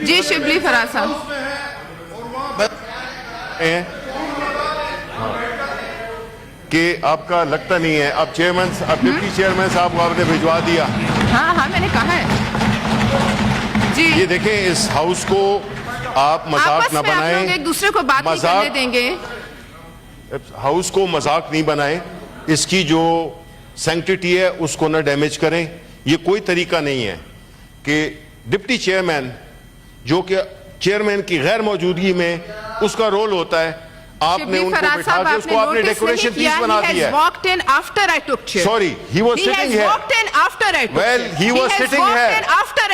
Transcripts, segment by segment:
जी शिबली फराज साहब कि आपका लगता नहीं है, अब चेयरमैन, अब डिप्टी चेयरमैन साहब को आपने भिजवा दिया। हाँ हाँ मैंने कहा है जी। ये देखें, इस हाउस को आप मजाक न बनाएं, आप लोग एक दूसरे को बात नहीं करने देंगे। हाउस को मजाक नहीं बनाएं, इसकी जो सैंक्टिटी है उसको ना डैमेज करें। ये कोई तरीका नहीं है कि डिप्टी चेयरमैन, जो कि चेयरमैन की गैर मौजूदगी में उसका रोल होता है, आपने उनको बिठा के उसको आपने डेकोरेशन पीस बना दिया है। Sorry, he was sitting here. Well, he was sitting here.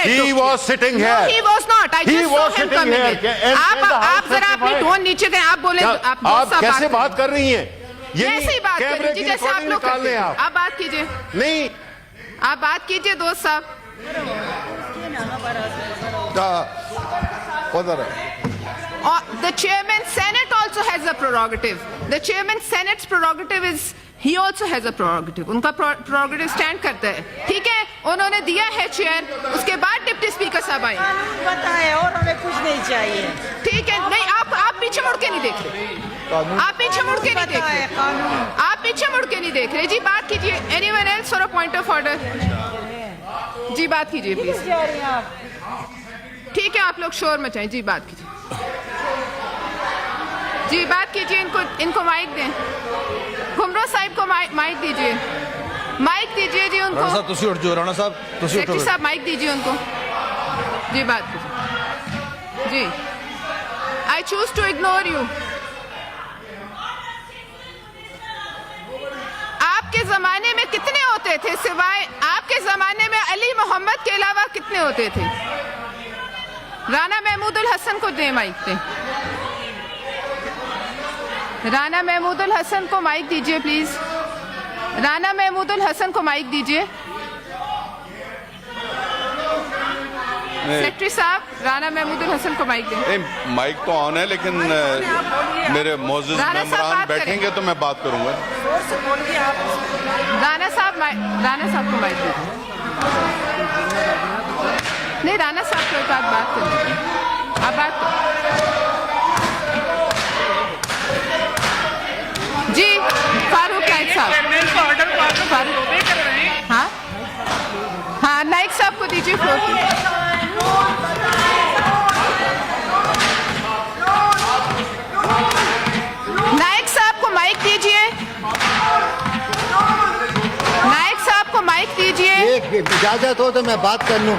He was sitting here. No, he was not. I just saw him coming in. आप जरा अपनी टोन नीचे करें। आप बोले, आप कैसे बात कर रही हैं? ये ऐसे ही बात करिए जी, जैसे आप लोग करते हैं। आप बात कीजिए। नहीं, आप बात कीजिए दोस्त साहब। The chairman Senate also has a prerogative. The chairman Senate's prerogative is he also has a prerogative. उनका prerogative stand करता है, ठीक है? उन्होंने दिया है चेयर, उसके बाद डिप्टी स्पीकर साहब आए। बताए और हमें कुछ नहीं चाहिए। ठीक है, नहीं आप पीछे मुड़ के नहीं देख रहे। आप पीछे मुड़ के नहीं देख रहे। आप पीछे मुड़ के नहीं देख रहे। जी बात कीजिए। Anyone else for a point of order? जी बात कीजिए प्लीज। ठीक है, आप लोग शोर मचाएं। जी बात कीजिए। जी बात कीजिए। इनको माइक दें। घुमरो साहब को माइक दीजिए। माइक दीजिए जी उनको। राणा साहब तुसी उठ जाओ। राणा साहब तुसी उठो। साहब माइक दीजिए उनको। जी बात कीजिए। जी I choose to ignore you. आपके जमाने में कितने होते थे? सिवाय आपके जमाने में अली मोहम्मद के अलावा कितने होते थे? राना महमूदुल हसन को दे माइक दे। राना महमूदुल हसन को माइक दीजिए प्लीज। राना महमूदुल हसन को माइक दीजिए। सेक्रेटरी साहब, राना महमूदुल हसन को माइक दें। माइक तो ऑन है, लेकिन मेरे मौजूद मेंबरान बैठेंगे तो मैं बात करूंगा। राना साहब को माइक दीजिए। नहीं, राणा साहब को एक बात करें। आप बात जी। फारूक नाइक साहब। हाँ हाँ, नाइक साहब को दीजिए फ्लोर। नाइक साहब को माइक दीजिए। नाइक साहब को माइक दीजिए। इजाजत हो तो मैं बात कर लूं।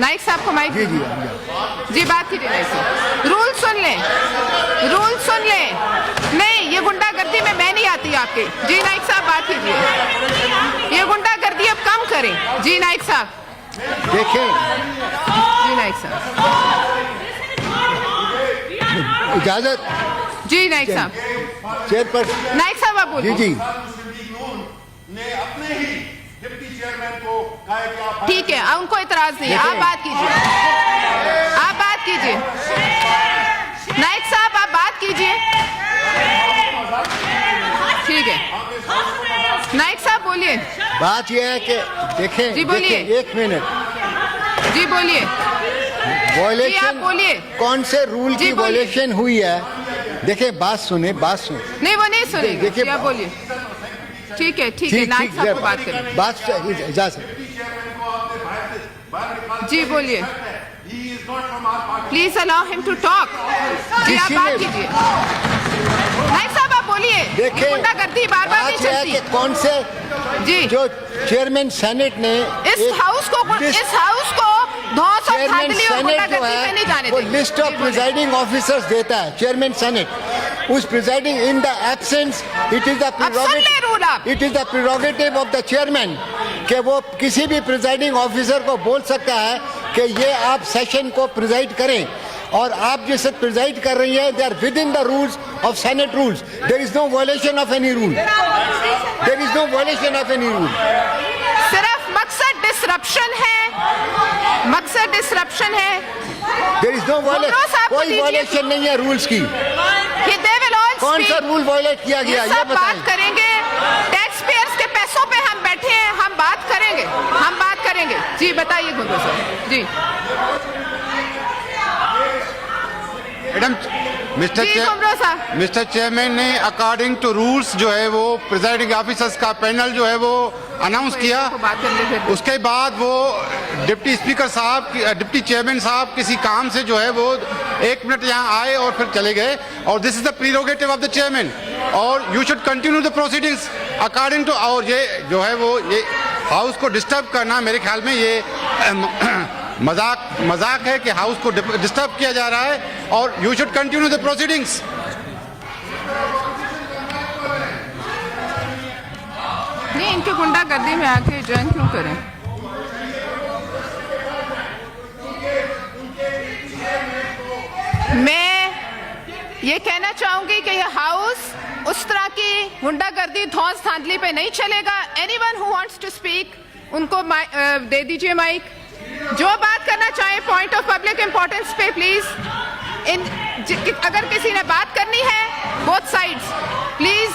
नाइक साहब को माइक। जी जी बात कीजिए। नाइक साहब रूल सुन लें, रूल सुन लें। नहीं, ये गुंडागर्दी में मैं नहीं आती आपके। जी नाइक साहब बात कीजिए। ये गुंडागर्दी अब कम करें। जी नाइक साहब देखें। जी नाइक साहब इजाजत। जी नाइक साहब। चेयरपर्सन नाइक साहब आप बोलिए। जी ठीक है, उनको इतराज नहीं है। आप बात कीजिए। आप बात कीजिए। नाइक साहब आप बात कीजिए। ठीक है, नाइक साहब बोलिए। बात यह है कि देखें। जी बोलिए। एक मिनट। जी बोलिए। वॉयलेशन बोलिए। कौन से रूल की वॉयलेशन हुई है? देखें, बात सुने। नहीं, वो नहीं सुनेगी। देखिए आप बोलिए। ठीक है, नाइक साहब को बात करें। बात इजाजत। जी बोलिए। Please allow him to talk. जी आप बात कीजिए। नाइक साहब आप बोलिए। देखिए, गुंडागर्दी बार-बार नहीं चलती। कौन से जी जो चेयरमैन सेनेट ने इस हाउस को धौंस और धांधली और गुंडागर्दी पे नहीं जाने वो देंगे। लिस्ट ऑफ प्रिजाइडिंग ऑफिसर्स देता है चेयरमैन सेनेट। उस presiding in the absence it is the prerogative of the chairman कि वो किसी भी प्रिजाइडिंग ऑफिसर को बोल सकता है कि ये आप सेशन को प्रिजाइड करें, और आप जिसे प्रिजाइड कर रही हैं they are within the rules of senate rules. There is no violation of any rule. There is no violation of any rule. सिर्फ मकसद डिसरप्शन है। There is no violation. कोई वायलेशन नहीं है रूल्स की। कौन सा रूल वायलेट किया गया ये बताएं। बात करेंगे। टैक्स पेयर्स के पैसों पे हम बैठे हैं, हम बात करेंगे। जी बताइए गुंडो साहब। जी मैडम मिस्टर जी, कुमरो साहब। मिस्टर चेयरमैन ने अकॉर्डिंग टू रूल्स जो है वो प्रिजाइडिंग ऑफिसर्स का पैनल जो है वो अनाउंस किया। बात करने फिर उसके बाद वो डिप्टी स्पीकर साहब डिप्टी चेयरमैन साहब किसी काम से जो है वो 1 मिनट यहाँ आए और फिर चले गए। और this is the prerogative of the chairman और you should continue the proceedings according to. और ये जो है वो ये हाउस को डिस्टर्ब करना मेरे ख्याल में ये मजाक है कि हाउस को डिस्टर्ब किया जा रहा है और you should continue the proceedings. नहीं, इनके गुंडागर्दी में आके ज्वाइन क्यों करें? मैं ये कहना चाहूंगी कि यह हाउस उस तरह की गुंडागर्दी धौंस धांधली पे नहीं चलेगा। Anyone who wants to speak उनको दे दीजिए माइक। जो बात करना चाहे पॉइंट ऑफ पब्लिक इंपॉर्टेंस पे प्लीज। अगर किसी ने बात करनी है बोथ साइड्स प्लीज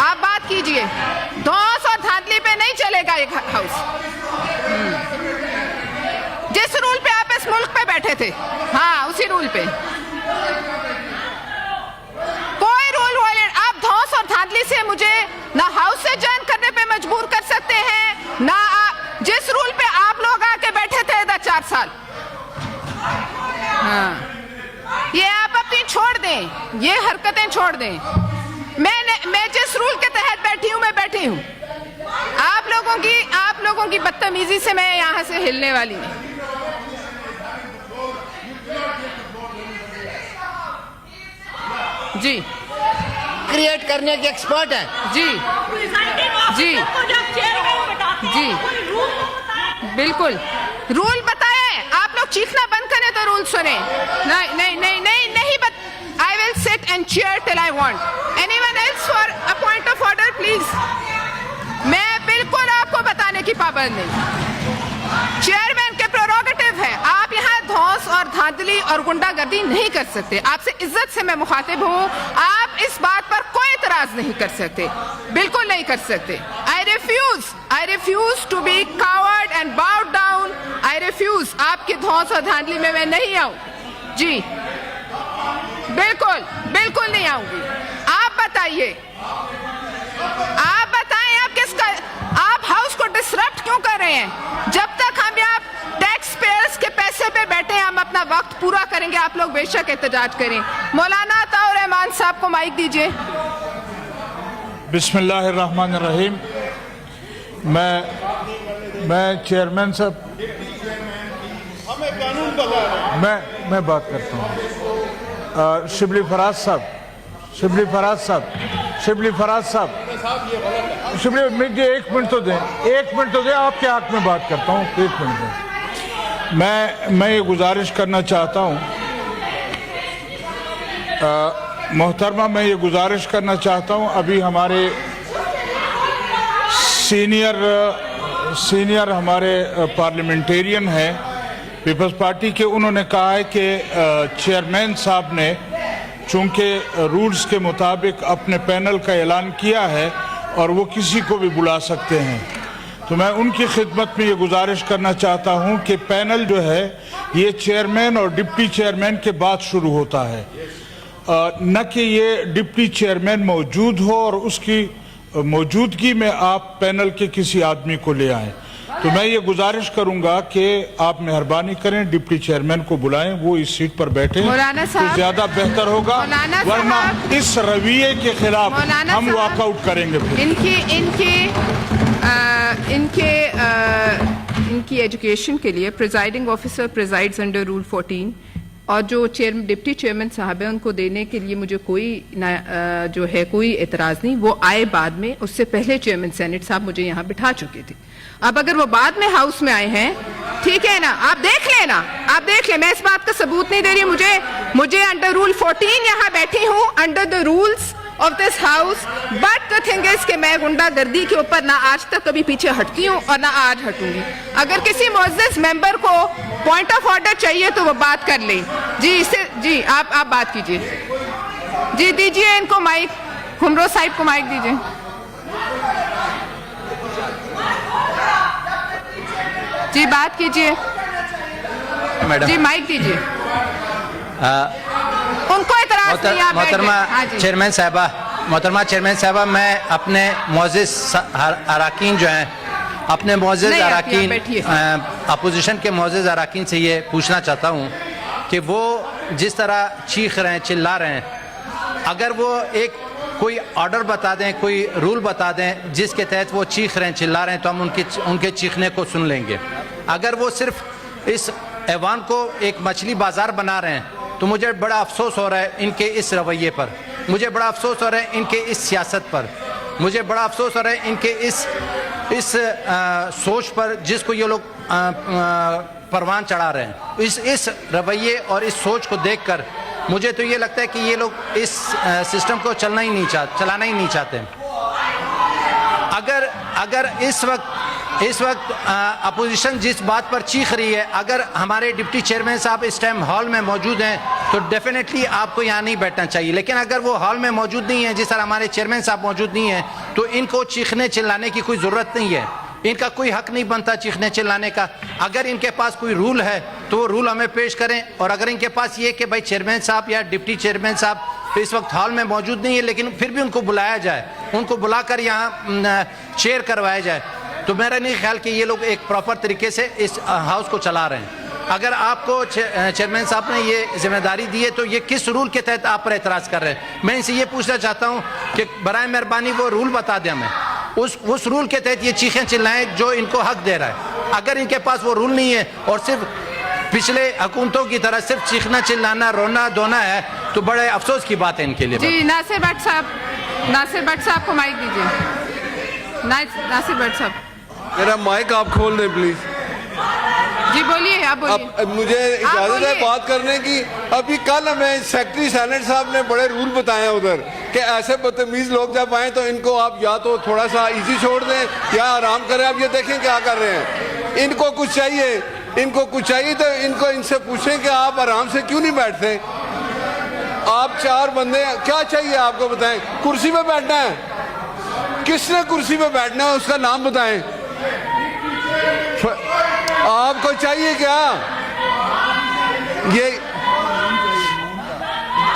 आप बात कीजिए। धौंस और धांधली पे नहीं चलेगा ये हाउस। जिस रूल पे आप इस मुल्क पे बैठे थे, हाँ उसी रूल पे कोई रूल वायलेट। आप धौंस और धांधली से मुझे ना हाउस से ज्वाइन करने पे मजबूर कर सकते हैं ना जिस रूल पे आप लोग आके बैठे थे इधर 4 साल। हाँ ये आप अपनी छोड़ दें, ये हरकतें छोड़ दें। मैं जिस रूल के तहत बैठी हूं मैं बैठी हूं। आप लोगों की बदतमीजी से मैं यहां से हिलने वाली नहीं। जी क्रिएट करने के एक्सपर्ट हैं। जी जी जी बिल्कुल रूल बताए। आप लोग चीखना बंद करें तो रूल सुने। नहीं नहीं नहीं नहीं नहीं I will sit and chair till I want. Anyone else for a point of order please. मैं बिल्कुल आपको बताने की पाबंद नहीं। चेयरमैन के प्रेरोगेटिव है। आप यहाँ धौंस और धांधली और गुंडागर्दी नहीं कर सकते। आपसे इज्जत से मैं मुखातिब हूँ। आप इस बात पर कोई एतराज नहीं कर सकते, बिल्कुल नहीं कर सकते। I refuse to be coward and bowed down. I refuse. आपकी धौंस और धांधली में मैं नहीं आऊँ। जी बिल्कुल बिल्कुल नहीं आऊंगी। आप बताइए, आप बताएं आप किसका, आप हाउस को डिसरप्ट क्यों कर रहे हैं? जब तक हम यहाँ टैक्स पेयर्स के पैसे पे बैठे हैं हम अपना वक्त पूरा करेंगे। आप लोग बेशक एहतजाज करें। मौलाना अताउर रहमान साहब को माइक दीजिए। बिस्मिल्लाहिर्रहमानिर्रहीम। मैं चेयरमैन साहब मैं बात करता हूँ। शिबली फराज साहब शिबली मुझे 1 मिनट तो दें, 1 मिनट तो दें। आपके हक में बात करता हूँ, 1 मिनट दें। मैं ये गुजारिश करना चाहता हूँ मोहतरमा, मैं ये गुजारिश करना चाहता हूँ। अभी हमारे सीनियर हमारे पार्लियामेंटेरियन हैं पीपल्स पार्टी के, उन्होंने कहा है कि चेयरमैन साहब ने चूंकि रूल्स के मुताबिक अपने पैनल का ऐलान किया है और वो किसी को भी बुला सकते हैं, तो मैं उनकी खिदमत में ये गुजारिश करना चाहता हूँ कि पैनल जो है ये चेयरमैन और डिप्टी चेयरमैन के बाद शुरू होता है, न कि ये डिप्टी चेयरमैन मौजूद हो और उसकी मौजूदगी में आप पैनल के किसी आदमी को ले आएं। तो मैं ये गुजारिश करूंगा कि आप मेहरबानी करें, डिप्टी चेयरमैन को बुलाएं, वो इस सीट पर बैठे तो ज्यादा बेहतर होगा, वरना इस रवैये के खिलाफ हम वॉकआउट करेंगे। इनकी एजुकेशन के लिए प्रिजाइडिंग ऑफिसर प्रिजाइड्स अंडर रूल 14 और जो डिप्टी चेयरमैन साहब है उनको देने के लिए मुझे कोई एतराज नहीं। वो आए बाद में, उससे पहले चेयरमैन सेनेट साहब मुझे यहाँ बिठा चुके थे। अब अगर वो बाद में हाउस में आए हैं, ठीक है ना, आप देख लें। मैं इस बात का सबूत नहीं दे रही। मुझे अंडर रूल 14 यहाँ बैठी हूँ, under the rules of this house. But the thing is कि मैं गुंडागर्दी के ऊपर ना आज तक कभी पीछे हटती हूँ और ना आज हटूंगी। अगर किसी मुअज़्ज़ज़ मेंबर को पॉइंट ऑफ ऑर्डर चाहिए तो वो बात कर लें। जी आप बात कीजिए। जी दीजिए इनको माइक, खुमरो साहिब को माइक दीजिए। जी बात कीजिए। मैडम जी माइक दीजिए। उनको इतराज नहीं, आप बैठ गए। मोहतरमा हाँ जी। चेयरमैन साहबा, मैं अपने मोअज़्ज़िज़ अराकीन जो हैं, अपने मोअज़्ज़िज़ नहीं, आप यहाँ अराकीन, बैठिए। अपोजिशन के मोअज़्ज़िज़ अराकीन से ये पूछना चाहता हूँ कि वो जिस तरह चीख रहे हैं, चिल्ला रहे हैं, अगर वो एक कोई ऑर्डर बता दें, कोई रूल बता दें जिसके तहत वो चीख रहे हैं, चिल्ला रहे हैं, तो हम उनके चीखने को सुन लेंगे। अगर वो सिर्फ इस ऐवान को एक मछली बाजार बना रहे हैं, तो मुझे बड़ा अफसोस हो रहा है इनके इस रवैये पर, मुझे बड़ा अफसोस हो रहा है इनके इस सियासत पर, मुझे बड़ा अफसोस हो रहा है इनके इस सोच पर जिसको ये लोग परवान चढ़ा रहे हैं। इस रवैये और इस सोच को देखकर मुझे तो ये लगता है कि ये लोग इस सिस्टम को चलाना ही नहीं चाहते। अगर इस वक्त अपोजिशन जिस बात पर चीख रही है, अगर हमारे डिप्टी चेयरमैन साहब इस टाइम हॉल में मौजूद हैं, तो डेफिनेटली आपको यहाँ नहीं बैठना चाहिए। लेकिन अगर वो हॉल में मौजूद नहीं है, जिस तरह हमारे चेयरमैन साहब मौजूद नहीं है, तो इनको चीखने चिल्लाने की कोई ज़रूरत नहीं है। इनका कोई हक नहीं बनता चीखने चिल्लाने का। अगर इनके पास कोई रूल है तो वो रूल हमें पेश करें, और अगर इनके पास ये कि भाई चेयरमैन साहब या डिप्टी चेयरमैन साहब इस वक्त हॉल में मौजूद नहीं है, लेकिन फिर भी उनको बुलाया जाए, उनको बुलाकर यहाँ चेयर करवाया जाए, तो मेरा नहीं ख्याल कि ये लोग एक प्रॉपर तरीके से इस हाउस को चला रहे हैं। अगर आपको चेयरमैन साहब ने ये जिम्मेदारी दी है, तो ये किस रूल के तहत आप पर एतराज़ कर रहे हैं? मैं इनसे ये पूछना चाहता हूँ कि बराए मेहरबानी वो रूल बता दें हमें, उस रूल के तहत ये चीखें चिल्लाएं जो इनको हक दे रहा है। अगर इनके पास वो रूल नहीं है और सिर्फ पिछले हुकूमतों की तरह सिर्फ चीखना चिल्लाना रोना धोना है, तो बड़े अफसोस की बात है इनके लिए। जी नासिर भट्ट साहब को माइक दीजिए। नासिर भट्ट साहब, मेरा माइक आप खोल दें प्लीज। जी बोलिए, आप बोलिए। अब मुझे इजाजत है बोलिए। बात करने की। अभी कल हमें सेक्रेटरी सेनेट साहब ने बड़े रूल बताए उधर कि ऐसे बदतमीज लोग जब आए तो इनको आप या तो थोड़ा सा इजी छोड़ दें या आराम करें। आप ये देखें क्या कर रहे हैं। इनको कुछ चाहिए तो इनसे पूछें कि आप आराम से क्यों नहीं बैठते। आप 4 बंदे, क्या चाहिए आपको बताएं। कुर्सी पे बैठना है, किसने कुर्सी पे बैठना है उसका नाम बताएं। आपको चाहिए क्या? ये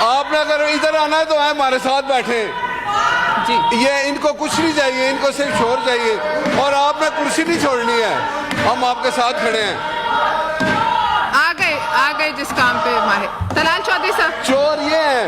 आपने अगर इधर आना है तो आए हमारे साथ बैठे जी। ये इनको कुछ नहीं चाहिए, इनको सिर्फ शोर चाहिए, और आपने कुर्सी नहीं छोड़नी है। हम आपके साथ खड़े हैं। आ गए जिस काम पे माहिर। तलाल चौधरी साहब, चोर ये है